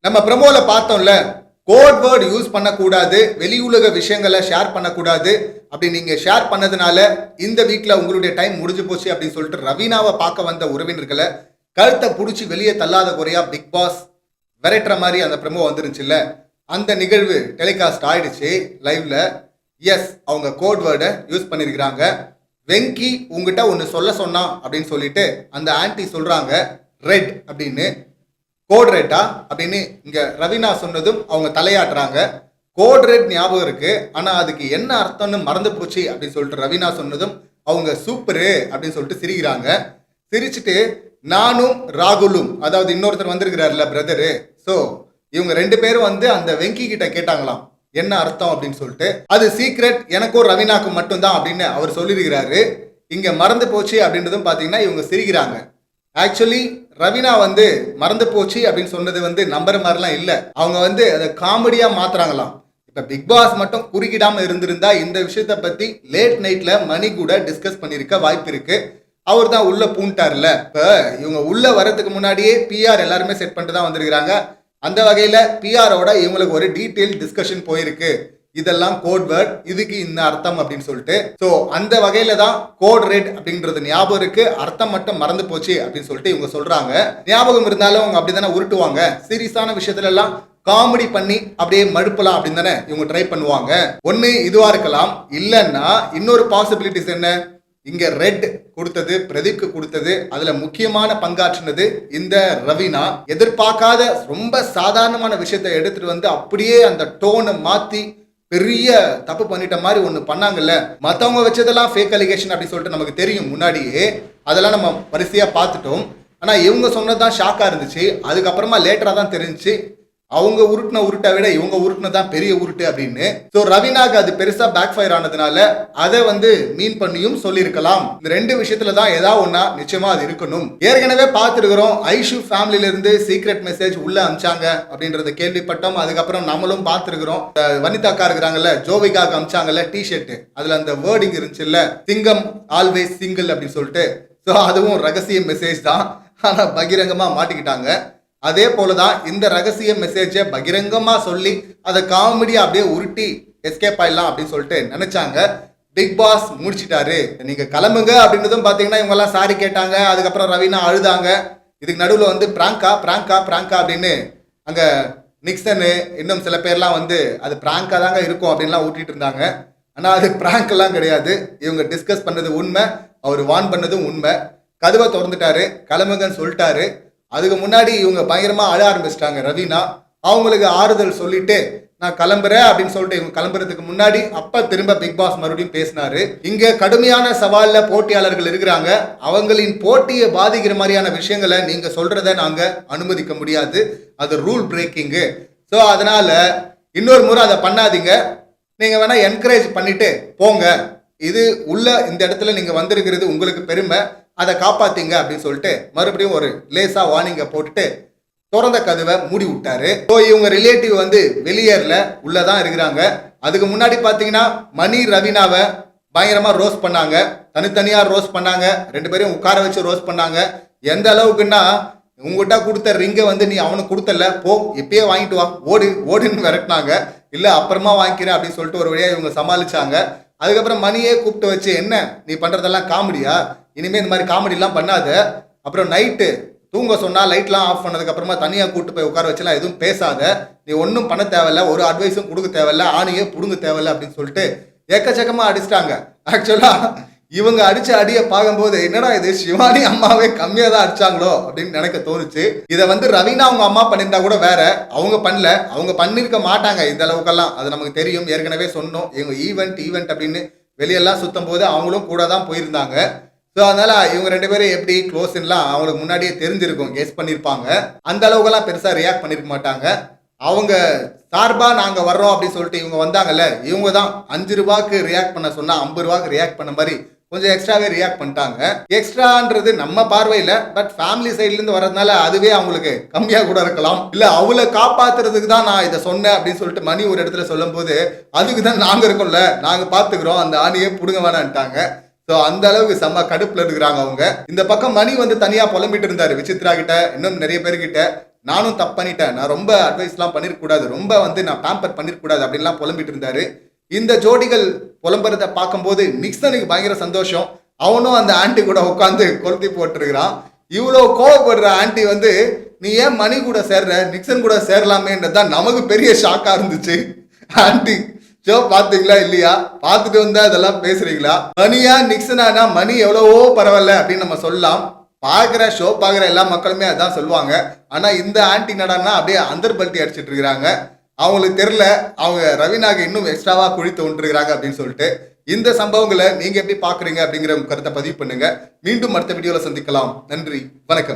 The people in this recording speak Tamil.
நம்ம ப்ரமோல பார்த்தோம்ல, கோட் வேர்ட் யூஸ் பண்ணக்கூடாது, வெளி உலக விஷயங்களை ஷேர் பண்ணக்கூடாது. அப்படி நீங்க ஷேர் பண்ணதுனால இந்த வீக்ல உங்களுடைய டைம் முடிஞ்சு போச்சு அப்படின்னு சொல்லிட்டு ரவீனாவை பார்க்க வந்த உறவினர்களை கழுத்தை பிடிச்சி வெளியே தள்ளாத குறையா பிக் பாஸ் விரட்டுற மாதிரி அந்த ப்ரமோ வந்துருச்சுல்ல. அந்த நிகழ்வு டெலிகாஸ்ட் ஆயிடுச்சு லைவ்ல. எஸ், அவங்க கோட் வேர்டை யூஸ் பண்ணியிருக்கிறாங்க. வெங்கி உங்ககிட்ட ஒன்று சொல்ல சொன்னான் அப்படின்னு சொல்லிட்டு அந்த ஆன்டி சொல்றாங்க ரெட் அப்படின்னு. கோட் ரெட்டா அப்படின்னு இங்க ரவீனா சொன்னதும் அவங்க தலையாட்டுறாங்க. கோட் ரெட் ஞாபகம் இருக்கு, ஆனா அதுக்கு என்ன அர்த்தம்னு மறந்து போச்சு அப்படின்னு சொல்லிட்டு ரவீனா சொன்னதும் அவங்க சூப்பரு அப்படின்னு சொல்லிட்டு சிரிக்கிறாங்க. சிரிச்சுட்டு நானும் ராகுலும், அதாவது இன்னொருத்தர் வந்திருக்கிறாருல பிரதரு, ஸோ இவங்க ரெண்டு பேரும் வந்து அந்த வெங்கி கிட்ட கேட்டாங்களாம் என்ன அர்த்தம் அப்படின்னு சொல்லிட்டு. அது சீக்ரெட், எனக்கும் ரவீனாக்கும் மட்டும்தான் அப்படின்னு அவர் சொல்லியிருக்கிறாரு. இங்க மறந்து போச்சு அப்படின்றதும் பாத்தீங்கன்னா இவங்க சிரிக்கிறாங்க. ஆக்சுவலி ரவீனா வந்து மறந்து போச்சு அப்படின்னு சொன்னது வந்து நம்புற மாதிரிலாம் இல்லை. அவங்க வந்து அதை காமெடியா மாத்துறாங்களாம். இப்ப பிக் பாஸ் மட்டும் குறுக்கிடாம இருந்திருந்தா இந்த விஷயத்த பத்தி லேட் நைட்ல மணி கூட டிஸ்கஸ் பண்ணிருக்க வாய்ப்பு இருக்கு. அவர் தான் உள்ள பூண்டார்ல. இப்ப இவங்க உள்ள வர்றதுக்கு முன்னாடியே பிஆர் எல்லாருமே செட் பண்ணிட்டு தான் வந்திருக்கிறாங்க. அந்த வகையில பிஆரோட இவங்களுக்கு ஒரு டீட்டெயில் டிஸ்கஷன் போயிருக்கு. இதெல்லாம் கோட் வேர்ட், இதுக்கு இந்த அர்த்தம் அப்படின்னு சொல்லிட்டு. ஸோ அந்த வகையில தான் கோட் ரெட் அப்படின்றது ஞாபகம் இருக்கு, அர்த்தம் மட்டும் மறந்து போச்சு அப்படின்னு சொல்லிட்டு இவங்க சொல்றாங்க. ஞாபகம் இருந்தாலும் அவங்க அப்படித்தானே உருட்டுவாங்க. சீரியஸான விஷயத்துல எல்லாம் காமெடி பண்ணி அப்படியே மழுப்பலாம் அப்படின்னு தானே இவங்க ட்ரை பண்ணுவாங்க. ஒன்னு இதுவா இருக்கலாம், இல்லைன்னா இன்னொரு பாசிபிலிட்டிஸ் என்ன, இங்க ரெட் கொடுத்தது பிரதீப்க்கு கொடுத்தது, அதுல முக்கியமான பங்காற்றினது இந்த ரவீனா. எதிர்பார்க்காத ரொம்ப சாதாரணமான விஷயத்தை எடுத்துட்டு வந்து அப்படியே அந்த டோனை மாத்தி பெரிய தப்பு பண்ணிட்ட மாதிரி ஒன்று பண்ணாங்கல்ல. மற்றவங்க வச்சதெல்லாம் ஃபேக் அலிகேஷன் அப்படின்னு சொல்லிட்டு நமக்கு தெரியும் முன்னாடியே, அதெல்லாம் நம்ம வரிசையாக பார்த்துட்டோம். ஆனால் இவங்க சொன்னதுதான் ஷாக்காக இருந்துச்சு. அதுக்கப்புறமா லேட்டராக தான் தெரிஞ்சிச்சு அவங்க உருட்டின உருட்டை விட இவங்க உருட்டினதான் பெரிய உருட்டு அப்படின்னு. ஸோ ரவீனாக்கு அது பெருசா பேக் ஃபயர் ஆனதுனால அதை வந்து மீன் பண்ணியும் சொல்லியிருக்கலாம். இந்த ரெண்டு விஷயத்துல தான் ஏதாவது ஒன்னா நிச்சயமா அது இருக்கணும். ஏற்கனவே பார்த்துருக்கிறோம், ஐஷு ஃபேமிலியில இருந்து சீக்ரெட் மெசேஜ் உள்ள அமிச்சாங்க அப்படின்றத கேள்விப்பட்டோம். அதுக்கப்புறம் நம்மளும் பார்த்துருக்கிறோம், வனிதாக்கா இருக்கிறாங்கல்ல, ஜோவிகாக்கு அமிச்சாங்கல்ல டிஷர்ட், அதுல அந்த வேர்டிங் இருந்துச்சுல்ல, சிங்கம் ஆல்வேஸ் சிங்கிள் அப்படின்னு சொல்லிட்டு. ஸோ அதுவும் ரகசிய மெசேஜ் தான், ஆனா பகிரங்கமா மாட்டிக்கிட்டாங்க. அதே போலதான் இந்த ரகசிய மெசேஜை பகிரங்கமா சொல்லி அதை காமெடியா அப்படியே உருட்டி எஸ்கேப் ஆயிடலாம் அப்படின்னு சொல்லிட்டு நினைச்சாங்க. பிக் பாஸ் முடிச்சிட்டாரு, நீங்க கிளம்புங்க அப்படின்றதும் பாத்தீங்கன்னா இவங்க எல்லாம் சாரி கேட்டாங்க. அதுக்கப்புறம் ரவீனா அழுதாங்க. இதுக்கு நடுவில் வந்து பிராங்கா பிராங்கா பிராங்கா அப்படின்னு அங்க நிக்சனு இன்னும் சில பேர்லாம் வந்து அது பிராங்கா தாங்க இருக்கும் அப்படின்லாம் ஊட்டிட்டு இருந்தாங்க. ஆனா அது பிராங்க் எல்லாம் கிடையாது, இவங்க டிஸ்கஸ் பண்ணது உண்மை, அவர் வான் பண்ணதும் உண்மை. கதவை திறந்துட்டாரு, கிளம்புங்கன்னு சொல்லிட்டாரு. அதுக்கு முன்னாடி இவங்க பயங்கரமா அழ ஆரம்பிச்சிட்டாங்க ரவீனா. அவங்களுக்கு ஆறுதல் சொல்லிட்டு நான் கிளம்புறேன் அப்படின்னு சொல்லிட்டு இவங்க கிளம்புறதுக்கு முன்னாடி அப்ப திரும்ப பிக் பாஸ் மறுபடியும் பேசினாரு. இங்க கடுமையான சவால்ல போட்டியாளர்கள் இருக்கிறாங்க, அவங்களின் போட்டியை பாதிக்கிற மாதிரியான விஷயங்களை நீங்க சொல்றத நாங்க அனுமதிக்க முடியாது, அது ரூல் பிரேக்கிங்கு. ஸோ அதனால இன்னொரு முறை அதை பண்ணாதீங்க, நீங்க வேணா என்கரேஜ் பண்ணிட்டு போங்க. இது உள்ள இந்த இடத்துல நீங்க வந்திருக்கிறது உங்களுக்கு பெருமை, அதை காப்பாத்தீங்க அப்படின்னு சொல்லிட்டு மறுபடியும் ஒரு லேசா வார்னிங்க போட்டுட்டு திறந்த கதவை மூடி விட்டாரு. ஸோ இவங்க ரிலேட்டிவ் வந்து வெளியேறல, உள்ளதான் இருக்கிறாங்க. அதுக்கு முன்னாடி பாத்தீங்கன்னா மணி ரவீனாவை பயங்கரமா ரோஸ் பண்ணாங்க, தனித்தனியா ரோஸ் பண்ணாங்க, ரெண்டு பேரும் உட்கார வச்சு ரோஸ் பண்ணாங்க. எந்த அளவுக்குன்னா உங்ககிட்ட கொடுத்த ரிங்கை வந்து நீ அவனுக்கு கொடுத்தல, போ எப்பயே வாங்கிட்டு வா, ஓடு ஓடுன்னு விரட்டினாங்க. இல்ல அப்புறமா வாங்கிக்கிறேன் அப்படின்னு சொல்லிட்டு ஒரு வழியா இவங்க சமாளிச்சாங்க. அதுக்கப்புறம் மணியே கூப்பிட்டு வச்சு என்ன நீ பண்றதெல்லாம் காமெடியா, இனிமே இந்த மாதிரி காமெடி எல்லாம் பண்ணாத, அப்புறம் நைட்டு தூங்க சொன்னா லைட்லாம் ஆஃப் பண்ணதுக்கு அப்புறமா தனியா கூட்டு போய் உட்கார வச்சுலாம் எதுவும் பேசாத, நீ ஒன்றும் பண்ண தேவையில்ல, ஒரு அட்வைஸும் கொடுக்க தேவையில்ல, ஆணையே புடுங்க தேவையில்ல அப்படின்னு சொல்லிட்டு எக்கச்சக்கமா அடிச்சிட்டாங்க. ஆக்சுவலா இவங்க அடிச்ச அடியை பார்க்கும்போது என்னடா இது சிவானி அம்மாவே கம்மியா தான் அடிச்சாங்களோ அப்படின்னு எனக்கு தோணுச்சு. இதை வந்து ரவீனா அவங்க அம்மா பண்ணிருந்தா கூட வேற, அவங்க பண்ணல, அவங்க பண்ணிருக்க மாட்டாங்க இந்த அளவுக்கெல்லாம், அது நமக்கு தெரியும், ஏற்கனவே சொன்னோம். இவங்க ஈவெண்ட் அப்படின்னு வெளியெல்லாம் சுத்தம் போது அவங்களும் கூட தான் போயிருந்தாங்க. ஸோ அதனால இவங்க ரெண்டு பேரும் எப்படி க்ளோஸ்லாம் அவங்களுக்கு முன்னாடியே தெரிஞ்சிருக்கும், கெஸ் பண்ணியிருப்பாங்க. அந்த அளவுக்குலாம் பெருசா ரியாக்ட் பண்ணிருக்க மாட்டாங்க. அவங்க சார்பா நாங்க வர்றோம் அப்படின்னு சொல்லிட்டு இவங்க வந்தாங்கல்ல, இவங்க தான் 5 ரூபாய்க்கு ரியாக்ட் பண்ண சொன்னா 50 ரூபாய்க்கு ரியாக்ட் பண்ண மாதிரி கொஞ்சம் எக்ஸ்ட்ராவே ரியாக்ட் பண்ணிட்டாங்க. எக்ஸ்ட்ரான்றது நம்ம பார்வையில, பட் ஃபேமிலி சைட்ல இருந்து வர்றதுனால அதுவே அவங்களுக்கு கம்மியா கூட இருக்கலாம். இல்ல அவளை காப்பாத்துறதுக்கு தான் நான் இதை சொன்னேன் அப்படின்னு சொல்லிட்டு மணி ஒரு இடத்துல சொல்லும் போது அதுக்கு தான் நாங்க இருக்கோம்ல, நாங்க பாத்துக்கிறோம், அந்த ஆணியே புடுங்க வேணான்ட்டாங்க. ஸோ அந்த அளவுக்கு செம்ம கடுப்புல இருக்கிறாங்க அவங்க. இந்த பக்கம் மணி வந்து தனியா புலம்பிட்டு இருந்தாரு விசித்ரா கிட்ட, இன்னும் நிறைய பேர்கிட்ட. நானும் தப்பு பண்ணிட்டேன், நான் ரொம்ப அட்வைஸ்லாம் பண்ணிருக்கூடாது, ரொம்ப வந்து நான் பேம்பர் பண்ணிருக்கூடாது அப்படின்லாம் புலம்பிட்டு இருந்தாரு. இந்த ஜோடிகள் புலம்புறத பார்க்கும்போது நிக்சனுக்கு பயங்கர சந்தோஷம். அவனும் அந்த ஆன்ட்டி கூட உட்காந்து கொளுத்தி போட்டுருக்கிறான். இவ்வளோ கோவப்படுற ஆன்ட்டி வந்து நீ ஏன் மணி கூட சேர்ற, நிக்சன் கூட சேரலாமேன்றதுதான் நமக்கு பெரிய ஷாக்கா இருந்துச்சு. ஆன்ட்டி ஷோ பாத்தீங்களா இல்லையா, பார்த்துட்டு வந்தா இதெல்லாம் பேசுறீங்களா? மணியா நிக்சனானா மணி எவ்வளவோ பரவாயில்ல அப்படின்னு நம்ம சொல்லலாம். ஷோ பாக்குற எல்லா மக்களுமே அதான் சொல்லுவாங்க. ஆனா இந்த ஆன்ட்டி நடனா அப்படியே அந்தர் பல்ட்டி அடிச்சிட்டு இருக்கிறாங்க. அவங்களுக்கு தெரியல அவங்க ரவீனாக்கு இன்னும் எக்ஸ்ட்ராவா குழி தோன்றுகிறாங்க அப்படின்னு சொல்லிட்டு. இந்த சம்பவங்களை நீங்க எப்படி பாக்குறீங்க அப்படிங்கிற கருத்தை பதிவு பண்ணுங்க. மீண்டும் அடுத்த வீடியோல சந்திக்கலாம். நன்றி, வணக்கம்.